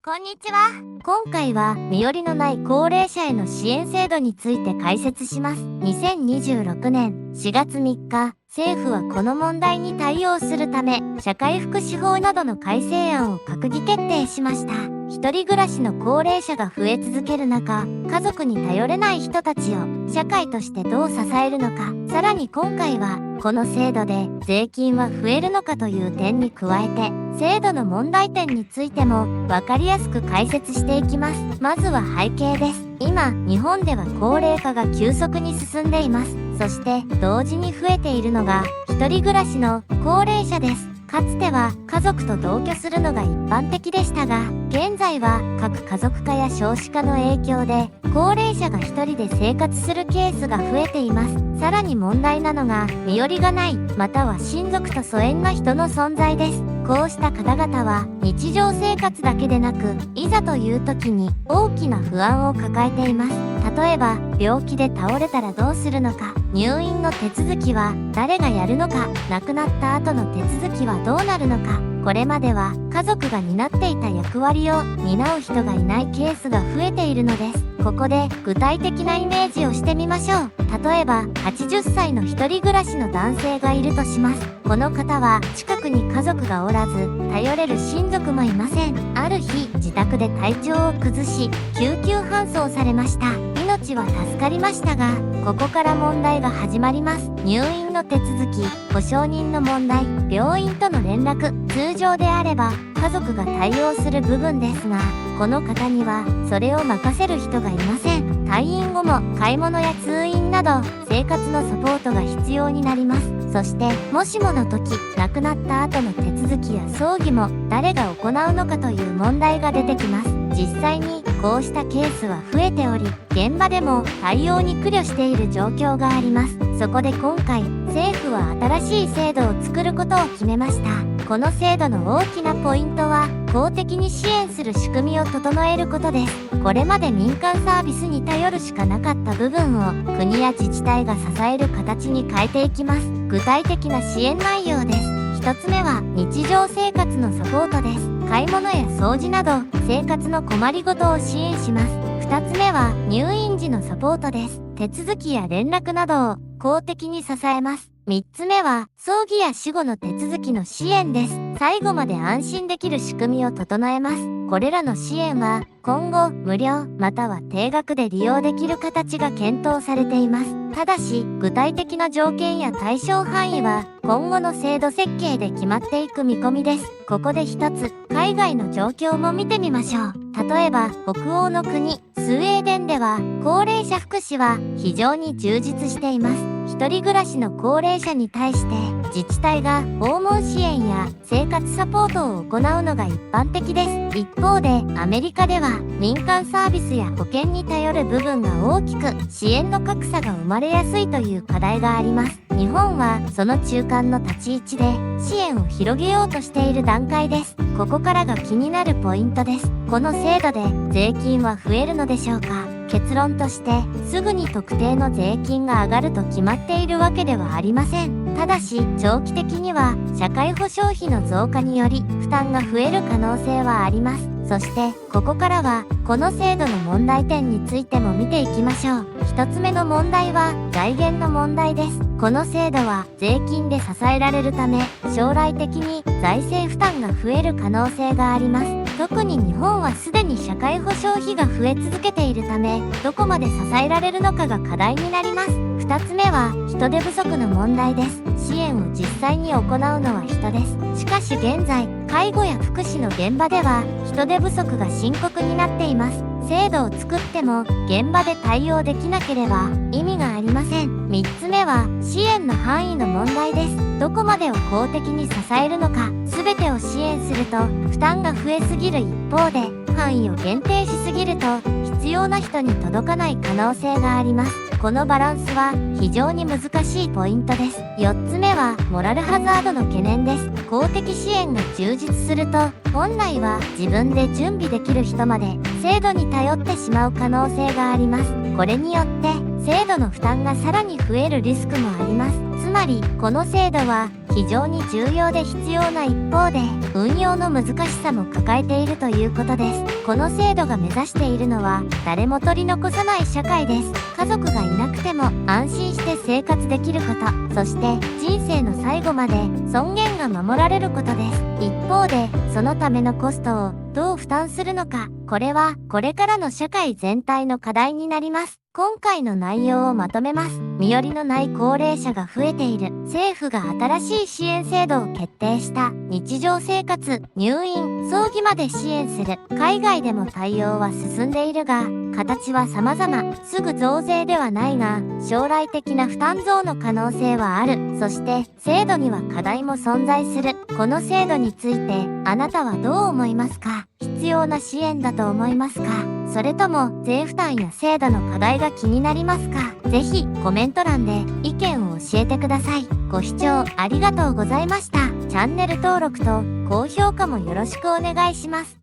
こんにちは。今回は身寄りのない高齢者への支援制度について解説します。2026年4月3日、政府はこの問題に対応するため、社会福祉法などの改正案を閣議決定しました。一人暮らしの高齢者が増え続ける中、家族に頼れない人たちを社会としてどう支えるのか、さらに今回はこの制度で税金は増えるのかという点に加えて、制度の問題点についても分かりやすく解説していきます。まずは背景です。今、日本では高齢化が急速に進んでいます。そして同時に増えているのが一人暮らしの高齢者です。かつては家族と同居するのが一般的でしたが、現在は核家族化や少子化の影響で高齢者が一人で生活するケースが増えています。さらに問題なのが身寄りがない、または親族と疎遠な人の存在です。こうした方々は日常生活だけでなく、いざという時に大きな不安を抱えています。例えば病気で倒れたらどうするのか、入院の手続きは誰がやるのか、亡くなった後の手続きはどうなるのか。これまでは家族が担っていた役割を担う人がいないケースが増えているのです。ここで具体的なイメージをしてみましょう。例えば80歳の一人暮らしの男性がいるとします。この方は近くに家族がおらず、頼れる親族もいません。ある日、自宅で体調を崩し救急搬送されました。命は助かりましたが、ここから問題が始まります。入院の手続き、保証人の問題、病院との連絡。通常であれば家族が対応する部分ですが、この方にはそれを任せる人がいません。退院後も買い物や通院など生活のサポートが必要になります。そしてもしもの時、亡くなった後の手続きや葬儀も誰が行うのかという問題が出てきます。実際にこうしたケースは増えており、現場でも対応に苦慮している状況があります。そこで今回、政府は新しい制度を作ることを決めました。この制度の大きなポイントは、公的に支援する仕組みを整えることです。これまで民間サービスに頼るしかなかった部分を国や自治体が支える形に変えていきます。具体的な支援内容です。一つ目は日常生活のサポートです。買い物や掃除など生活の困りごとを支援します。二つ目は入院時のサポートです。手続きや連絡などを公的に支えます。三つ目は葬儀や死後の手続きの支援です。最後まで安心できる仕組みを整えます。これらの支援は今後無料または低額で利用できる形が検討されています。ただし具体的な条件や対象範囲は今後の制度設計で決まっていく見込みです。ここで一つ海外の状況も見てみましょう。例えば北欧の国スウェーデンでは高齢者福祉は非常に充実しています。一人暮らしの高齢者に対して自治体が訪問支援や生活サポートを行うのが一般的です。一方でアメリカでは民間サービスや保険に頼る部分が大きく、支援の格差が生まれやすいという課題があります。日本はその中間の立ち位置で支援を広げようとしている段階です。ここからが気になるポイントです。この制度で税金は増えるのでしょうか？結論としてすぐに特定の税金が上がると決まっているわけではありません。ただし長期的には社会保障費の増加により負担が増える可能性はあります。そしてここからはこの制度の問題点についても見ていきましょう。一つ目の問題は財源の問題です。この制度は税金で支えられるため、将来的に財政負担が増える可能性があります。特に日本はすでに社会保障費が増え続けているため、どこまで支えられるのかが課題になります。二つ目は人手不足の問題です。支援を実際に行うのは人です。しかし現在、介護や福祉の現場では人手不足が深刻になっています。制度を作っても現場で対応できなければ意味がありません。三つ目は支援の範囲の問題です。どこまでを公的に支えるのか、全てを支援すると負担が増えすぎる一方で、範囲を限定しすぎると必要な人に届かない可能性があります。このバランスは非常に難しいポイントです。4つ目はモラルハザードの懸念です。公的支援が充実すると、本来は自分で準備できる人まで制度に頼ってしまう可能性があります。これによって制度の負担がさらに増えるリスクもあります。つまりこの制度は非常に重要で必要な一方で、運用の難しさも抱えているということです。この制度が目指しているのは、誰も取り残さない社会です。家族がいなくても安心して生活できること、そして人生の最後まで尊厳が守られることです。一方で、そのためのコストをどう負担するのか、これはこれからの社会全体の課題になります。今回の内容をまとめます。身寄りのない高齢者が増えている。政府が新しい支援制度を決定した。日常生活、入院、葬儀まで支援する。海外でも対応は進んでいるが、形は様々。すぐ増税ではないが、将来的な負担増の可能性はある。そして、制度には課題も存在する。この制度について、あなたはどう思いますか？必要な支援だと思いますか？それとも税負担や制度の課題が気になりますか？ぜひコメント欄で意見を教えてください。ご視聴ありがとうございました。チャンネル登録と高評価もよろしくお願いします。